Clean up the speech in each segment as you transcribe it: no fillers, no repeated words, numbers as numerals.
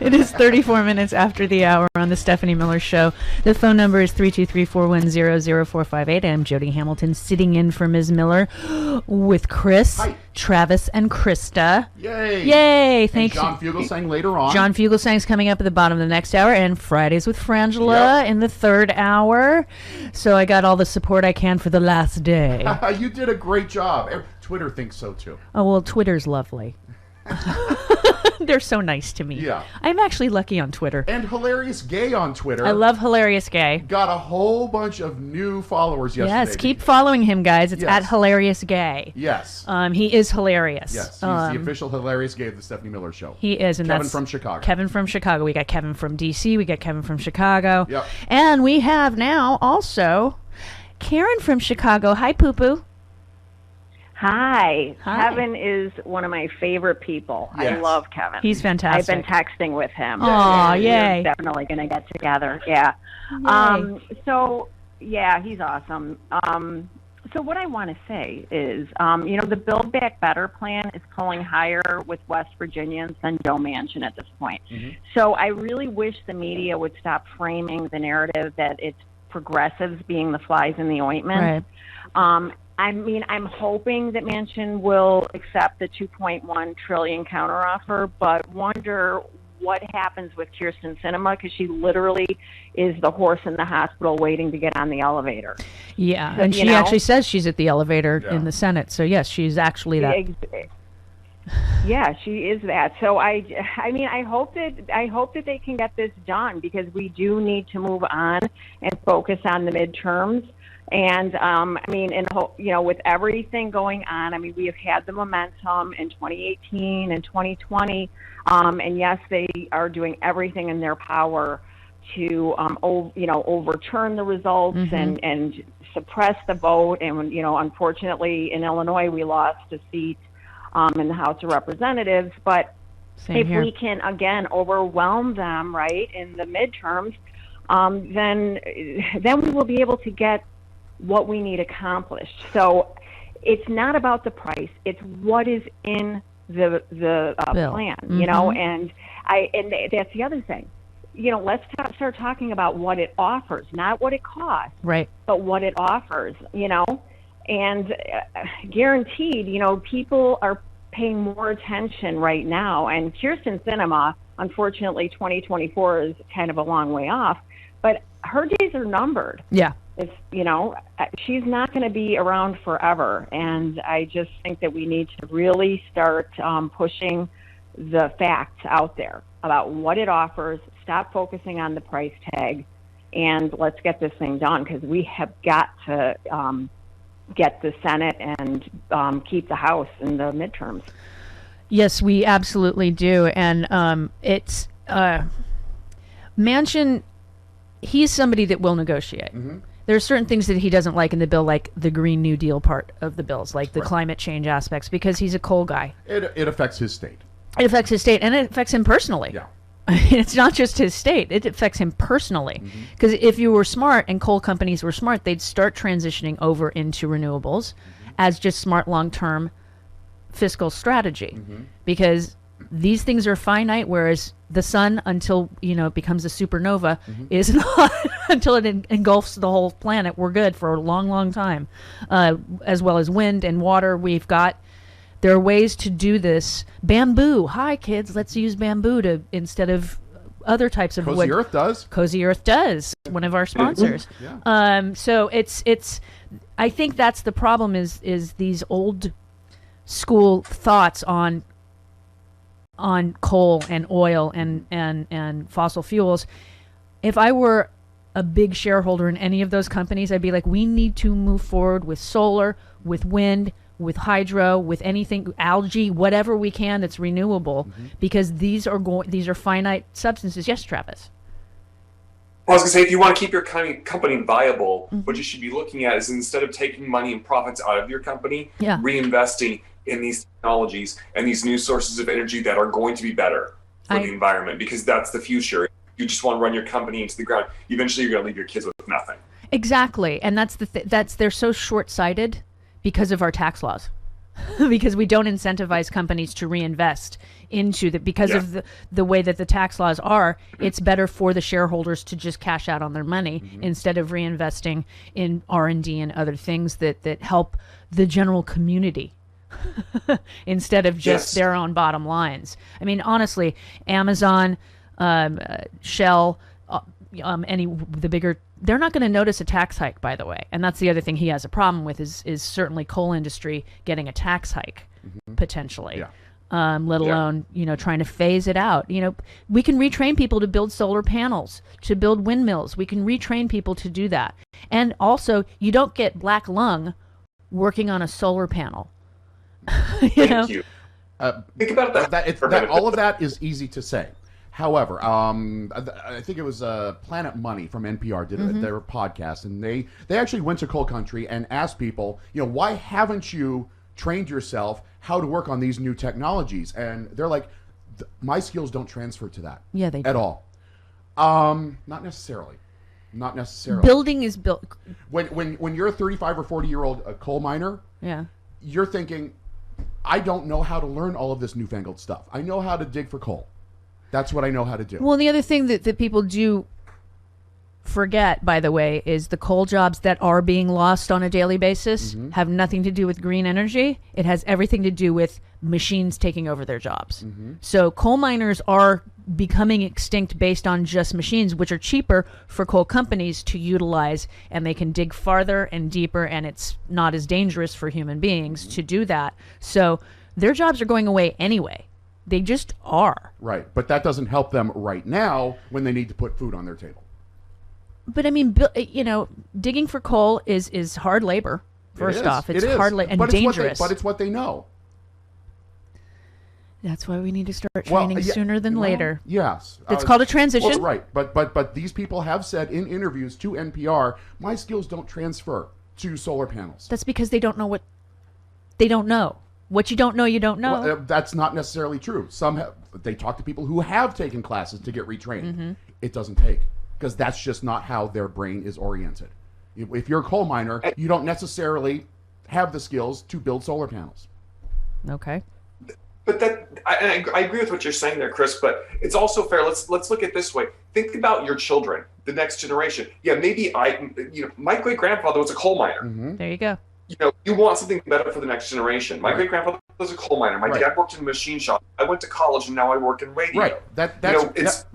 It is 34 minutes after the hour on the Stephanie Miller Show. The phone number is 323-410-0458. I'm Jody Hamilton, sitting in for Ms. Miller with Chris, Hi. Travis, and Krista. Yay! Yay! Thanks. John Fugelsang later on. John Fugelsang's coming up at the bottom of the next hour, and Fridays with Frangela in the third hour. So I got all the support I can for the last day. You did a great job. Twitter thinks so too. Oh, well, Twitter's lovely. They're so nice to me. Yeah. I'm actually lucky on Twitter. And Hilarious Gay on Twitter. I love Hilarious Gay. Got a whole bunch of new followers yesterday. Yes, keep following him, guys. It's at Hilarious Gay. Yes. He is hilarious. Yes, he's the official Hilarious Gay of the Stephanie Miller Show. He is, and Kevin from Chicago. Kevin from Chicago. We got Kevin from DC. We got Kevin from Chicago. Yep. And we have now also Karen from Chicago. Hi, Poo Poo. Hi. Hi. Kevin is one of my favorite people. Yes. I love Kevin. He's fantastic. I've been texting with him. Aw, We're yay. definitely going to get together. Yeah. Yay. So, yeah, he's awesome. So what I want to say is, the Build Back Better plan is pulling higher with West Virginians than Joe Manchin at this point. Mm-hmm. So I really wish the media would stop framing the narrative that it's progressives being the flies in the ointment. Right. I'm hoping that Manchin will accept the $2.1 trillion counteroffer, but wonder what happens with Kirsten Sinema, because she literally is the horse in the hospital waiting to get on the elevator. Yeah, So, and she actually says she's at the elevator in the Senate. So yes, she's actually that. Yeah, she is that. So I hope that they can get this done, because we do need to move on and focus on the midterms. And with everything going on, we have had the momentum in 2018 and 2020. And yes, they are doing everything in their power to, overturn the results and suppress the vote. And, unfortunately in Illinois, we lost a seat in the House of Representatives. But if we can, again, overwhelm them, right, in the midterms, then we will be able to get what we need accomplished. So it's not about the price; it's what is in the plan. And that's the other thing. Let's start talking about what it offers, not what it costs, right? But what it offers. And guaranteed, people are paying more attention right now. And Kirsten Sinema, unfortunately, 2024 is kind of a long way off, but her days are numbered. Yeah. It's, she's not going to be around forever. And I just think that we need to really start pushing the facts out there about what it offers, stop focusing on the price tag, and let's get this thing done, because we have got to get the Senate and keep the House in the midterms. Yes, we absolutely do. And it's Manchin, he's somebody that will negotiate. Mm-hmm. There are certain things that he doesn't like in the bill, like the Green New Deal part of the bills, like the climate change aspects, because he's a coal guy. It affects his state. It affects his state, and it affects him personally. Yeah. It's not just his state. It affects him personally. Because if you were smart and coal companies were smart, they'd start transitioning over into renewables as just smart long-term fiscal strategy. Because these things are finite, whereas the sun, until it becomes a supernova, is not until it engulfs the whole planet. We're good for a long, long time. As well as wind and water, there are ways to do this. Bamboo. Hi, kids. Let's use bamboo instead of other types of wood. Cozy Earth does. Cozy Earth does. One of our sponsors. So it's. I think that's the problem. Is these old school thoughts on coal and oil and fossil fuels. If I were a big shareholder in any of those companies, I'd be like, we need to move forward with solar, with wind, with hydro, with anything, algae, whatever we can that's renewable, because these are finite substances. Yes, Travis. I was going to say, if you want to keep your company viable, what you should be looking at is, instead of taking money and profits out of your company, reinvesting in these technologies and these new sources of energy that are going to be better for the environment, because that's the future. You just want to run your company into the ground. Eventually, you're going to leave your kids with nothing. Exactly. And that's they're so short-sighted because of our tax laws. Because we don't incentivize companies to reinvest into because of the way that the tax laws are. It's better for the shareholders to just cash out on their money instead of reinvesting in R&D and other things that help the general community instead of just their own bottom lines. I mean, honestly, Amazon, Shell, the bigger, they're not going to notice a tax hike, by the way. And that's the other thing he has a problem with is certainly coal industry getting a tax hike potentially. Let alone, trying to phase it out. We can retrain people to build solar panels, to build windmills. We can retrain people to do that. And also, you don't get black lung working on a solar panel. Thank you. Think about that. All of that is easy to say. However, I think it was Planet Money from NPR did their podcast, and they actually went to coal country and asked people, why haven't you trained yourself how to work on these new technologies? And they're like, my skills don't transfer to that. Yeah, they do. At all. Not necessarily. Building is built. When you're a 35 or 40-year-old coal miner, you're thinking, I don't know how to learn all of this newfangled stuff. I know how to dig for coal. That's what I know how to do. Well, the other thing that people do forget, by the way, is the coal jobs that are being lost on a daily basis have nothing to do with green energy. It has everything to do with machines taking over their jobs. So coal miners are becoming extinct based on just machines, which are cheaper for coal companies to utilize, and they can dig farther and deeper, and it's not as dangerous for human beings to do that. So their jobs are going away anyway. They just are. Right. But that doesn't help them right now when they need to put food on their table. But I mean, digging for coal is hard labor. First off, it's hard labor and dangerous. But it's what they know. That's why we need to start training sooner than later. Yes. It's called a transition. Right. But these people have said in interviews to NPR, my skills don't transfer to solar panels. That's because they don't know what they don't know. What you don't know, you don't know. Well, that's not necessarily true. They talk to people who have taken classes to get retrained. It doesn't take, because that's just not how their brain is oriented. If you're a coal miner, you don't necessarily have the skills to build solar panels. Okay. But I agree with what you're saying there, Chris, but it's also fair. Let's look at it this way. Think about your children, the next generation. Yeah, maybe my great-grandfather was a coal miner. There you go. You want something better for the next generation. My great-grandfather was a coal miner. My dad worked in a machine shop. I went to college, and now I work in radio. Right. It's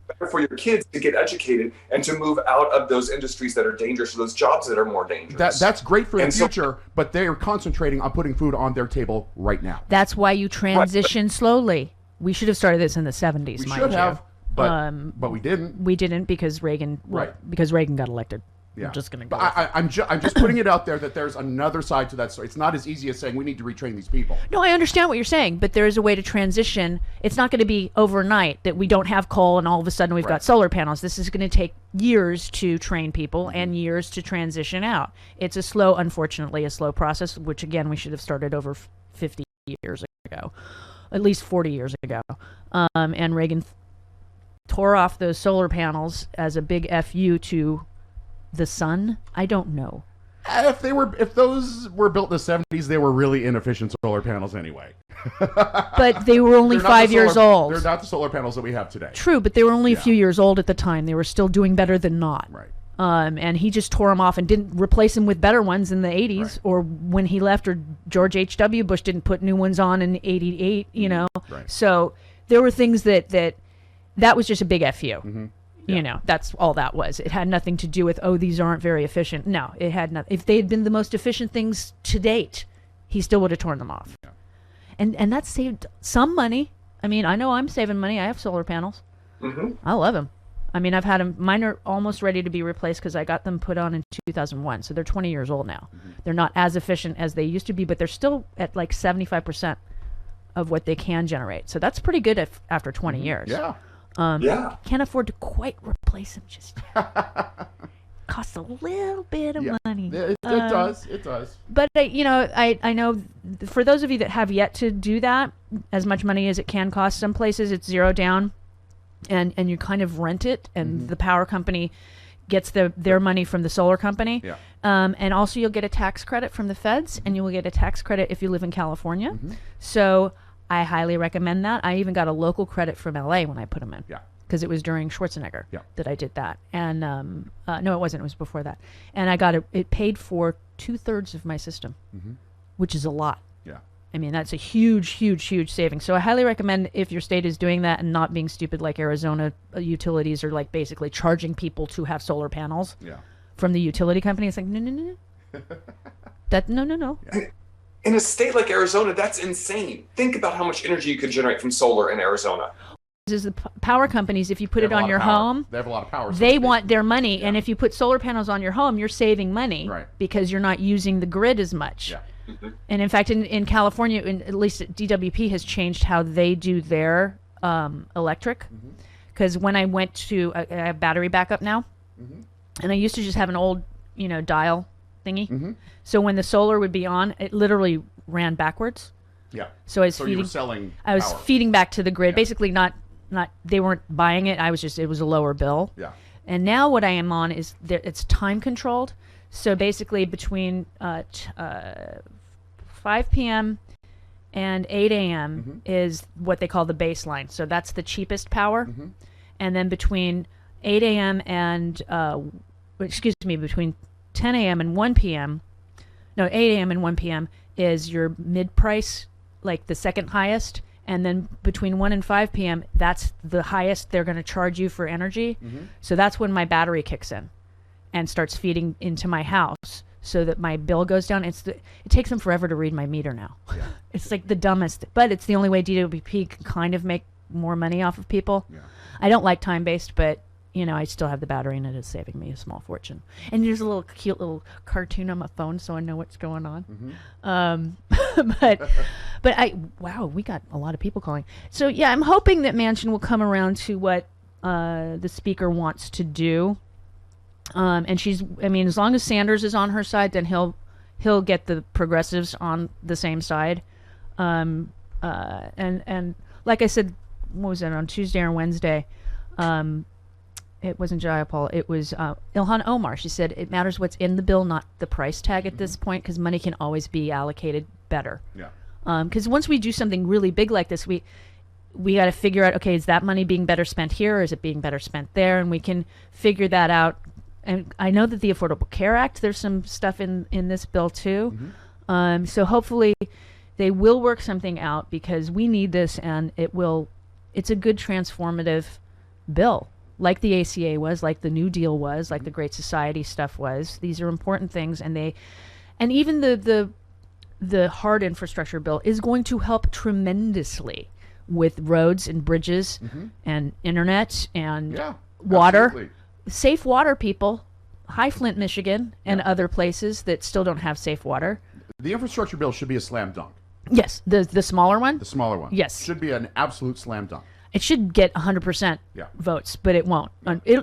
better for your kids to get educated and to move out of those industries that are dangerous, or those jobs that are more dangerous. That's great for the future, but they are concentrating on putting food on their table right now. That's why you transition slowly. We should have started this in the 70s. We should have, but we didn't. We didn't because Reagan. Because Reagan got elected. Yeah. I'm just going to go. I'm just putting it out there that there's another side to that story. It's not as easy as saying we need to retrain these people. No, I understand what you're saying, but there is a way to transition. It's not going to be overnight that we don't have coal and all of a sudden we've got solar panels. This is going to take years to train people and years to transition out. It's unfortunately, a slow process, which again, we should have started over 50 years ago, at least 40 years ago. And Reagan tore off those solar panels as a big FU to the sun. I don't know. If those were built in the 70s, they were really inefficient solar panels anyway. But they were only 5 years old. They're not the solar panels that we have today. True, but they were only a few years old at the time. They were still doing better than not. Right. And he just tore them off and didn't replace them with better ones in the 80s, or when he left, or George H.W. Bush didn't put new ones on in 88, Right. So there were things that was just a big FU. That's all that was. It had nothing to do with, these aren't very efficient. No, it had nothing. If they had been the most efficient things to date, he still would have torn them off. Yeah. And that saved some money. I mean, I know I'm saving money. I have solar panels. I love them. I mean, I've had them. Mine are almost ready to be replaced because I got them put on in 2001. So they're 20 years old now. They're not as efficient as they used to be, but they're still at like 75% of what they can generate. So that's pretty good after 20 years. Yeah. Can't afford to quite replace them just yet. Costs a little bit of money. It does. It does. But I know for those of you that have yet to do that, as much money as it can cost, some places it's zero down, and you kind of rent it, and the power company gets their money from the solar company. Yeah. And also you'll get a tax credit from the feds, and you will get a tax credit if you live in California. So I highly recommend that. I even got a local credit from LA when I put them in. Yeah. Because it was during Schwarzenegger that I did that. And no, it wasn't. It was before that. And I got it paid for 2/3 of my system, which is a lot. Yeah. I mean, that's a huge, huge, huge saving. So I highly recommend, if your state is doing that and not being stupid like Arizona utilities are, like basically charging people to have solar panels from the utility company. It's like, no. No. Yeah. In a state like Arizona, that's insane. Think about how much energy you could generate from solar in Arizona. Is the power companies, if you put it on your home, they have a lot of power. They want their money, and if you put solar panels on your home, you're saving money because you're not using the grid as much. Yeah. And in fact, in California, at least DWP has changed how they do their electric. Because when I went to I have battery backup now, and I used to just have an old dial thingy. So when the solar would be on, it literally ran backwards. Yeah. So I was you were selling I was power. feeding back to the grid, basically not they weren't buying it. It was a lower bill. Yeah. And now what I am on is it's time controlled. So basically between 5 p.m. and 8 a.m. is what they call the baseline. So that's the cheapest power. And then between 8 a.m. and between 10 a.m. and 1 p.m. No, 8 a.m. and 1 p.m. is your mid-price, like the second highest. And then between 1 and 5 p.m., that's the highest they're going to charge you for energy. So that's when my battery kicks in and starts feeding into my house so that my bill goes down. It takes them forever to read my meter now. Yeah. It's like the dumbest, but it's the only way DWP can kind of make more money off of people. Yeah. I don't like time-based, but I still have the battery, and it is saving me a small fortune. And there's a cute little cartoon on my phone, so I know what's going on. But we got a lot of people calling. So yeah, I'm hoping that Manchin will come around to what the speaker wants to do. And as long as Sanders is on her side, then he'll get the progressives on the same side. And like I said, what was it, on Tuesday or Wednesday? It wasn't Jayapal. It was Ilhan Omar. She said it matters what's in the bill, not the price tag at this point, because money can always be allocated better. Yeah. Because once we do something really big like this, we got to figure out, okay, is that money being better spent here, or is it being better spent there? And we can figure that out. And I know that the Affordable Care Act, there's some stuff in this bill too. So hopefully they will work something out, because we need this, and it's a good transformative bill. Like the ACA was, like the New Deal was, like the Great Society stuff was. These are important things, and even the hard infrastructure bill is going to help tremendously with roads and bridges and internet and water. Absolutely. Safe water, people. High Flint, Michigan, and other places that still don't have safe water. The infrastructure bill should be a slam dunk. Yes, the smaller one? The smaller one. Yes. Should be an absolute slam dunk. It should get 100% votes, but it won't.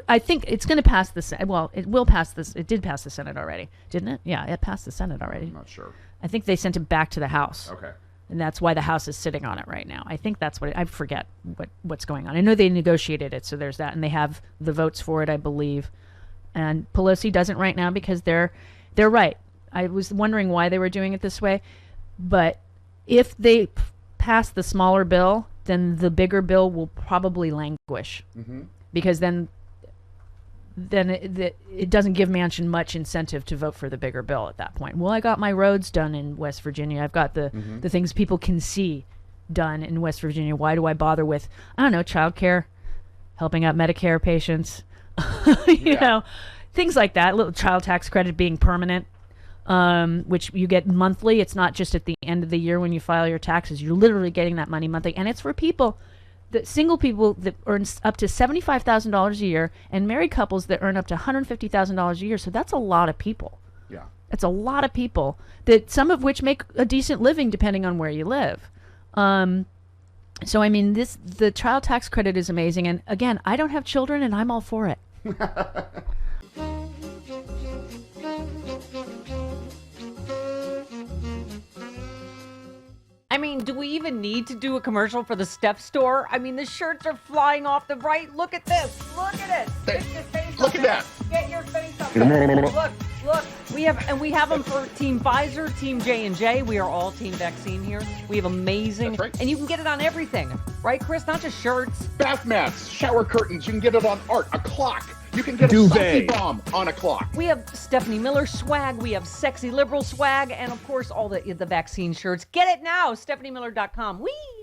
I think it's going to pass the Senate. Well, it will pass this. It did pass the Senate already, didn't it? Yeah, it passed the Senate already. I'm not sure. I think they sent it back to the House. Okay. And that's why the House is sitting on it right now. I think that's I forget what's going on. I know they negotiated it, so there's that, and they have the votes for it, I believe. And Pelosi doesn't right now because they're right. I was wondering why they were doing it this way, but if they pass the smaller bill, then the bigger bill will probably languish, because then it doesn't give Manchin much incentive to vote for the bigger bill at that point. Well, I got my roads done in West Virginia. I've got the things people can see done in West Virginia. Why do I bother with, I don't know, childcare, helping out Medicare patients, you know, things like that. Little child tax credit being permanent, which you get monthly. It's not just at the end of the year when you file your taxes. You're literally getting that money monthly, and it's for people, single people that earn up to $75,000 a year, and married couples that earn up to $150,000 a year. So that's a lot of people. Yeah, it's a lot of people, that some of which make a decent living depending on where you live. So, I mean, the child tax credit is amazing. And again, I don't have children and I'm all for it. I mean, do we even need to do a commercial for the Steph store? I mean, the shirts are flying off the right. Look at this. Look at it. Get your face Look at that. Get your face up there. Look. We have them for Team Pfizer, Team J&J. We are all Team Vaccine here. We have amazing. That's right. And you can get it on everything. Right, Chris? Not just shirts. Bath mats, shower curtains. You can get it on art, a clock. You can get Duvet. a sexy bomb on a clock. We have Stephanie Miller swag. We have sexy liberal swag. And, of course, all the vaccine shirts. Get it now. StephanieMiller.com. Whee!